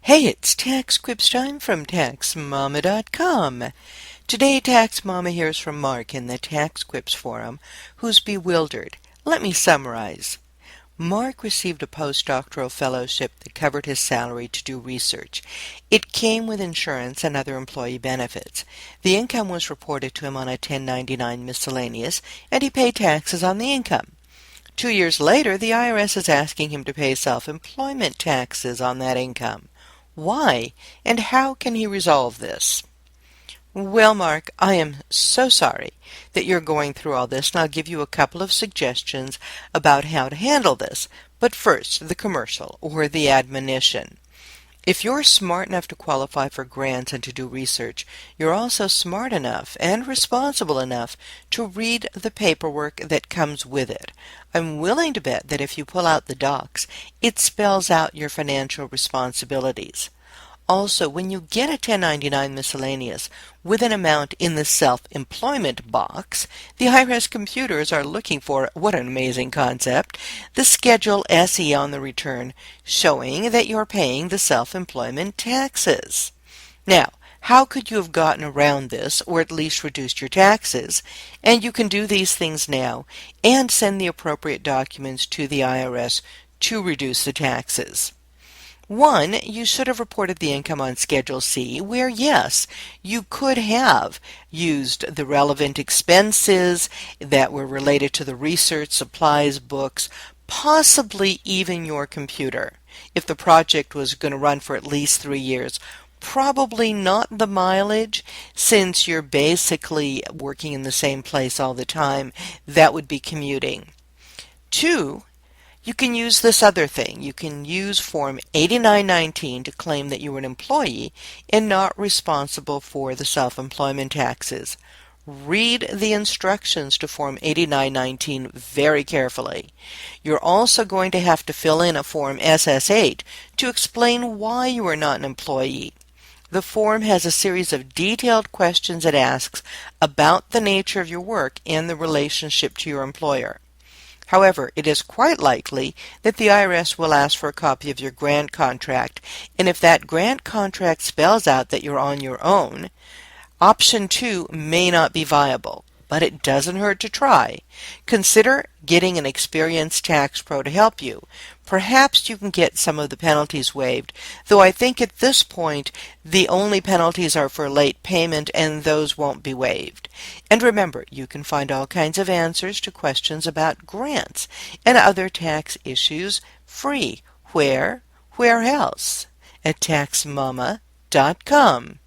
Hey, it's TaxQuips time from TaxMama.com. Today, TaxMama hears from Mark in the TaxQuips Forum, who's bewildered. Let me summarize. Mark received a postdoctoral fellowship that covered his salary to do research. It came with insurance and other employee benefits. The income was reported to him on a 1099 miscellaneous, and he paid taxes on the income. 2 years later, the IRS is asking him to pay self-employment taxes on that income. Why, and how can he resolve this? Well, Mark, I am so sorry that you're going through all this, and I'll give you a couple of suggestions about how to handle this. But first, the commercial, or the admonition. If you're smart enough to qualify for grants and to do research, you're also smart enough and responsible enough to read the paperwork that comes with it. I'm willing to bet that if you pull out the docs, it spells out your financial responsibilities. Also, when you get a 1099 miscellaneous with an amount in the self-employment box, the IRS computers are looking for, what an amazing concept, the Schedule SE on the return, showing that you're paying the self-employment taxes. Now, how could you have gotten around this, or at least reduced your taxes? And you can do these things now and send the appropriate documents to the IRS to reduce the taxes. One, you should have reported the income on Schedule C, where, yes, you could have used the relevant expenses that were related to the research, supplies, books, possibly even your computer. If the project was going to run for at least 3 years, probably not the mileage, since you're basically working in the same place all the time. That would be commuting. Two, you can use this other thing. You can use Form 8919 to claim that you were an employee and not responsible for the self-employment taxes. Read the instructions to Form 8919 very carefully. You're also going to have to fill in a Form SS8 to explain why you are not an employee. The form has a series of detailed questions it asks about the nature of your work and the relationship to your employer. However, it is quite likely that the IRS will ask for a copy of your grant contract, and if that grant contract spells out that you're on your own, option 2 may not be viable, but it doesn't hurt to try. Consider getting an experienced tax pro to help you. Perhaps you can get some of the penalties waived, though I think at this point the only penalties are for late payment, and those won't be waived. And remember, you can find all kinds of answers to questions about grants and other tax issues free. Where else? At TaxMama.com.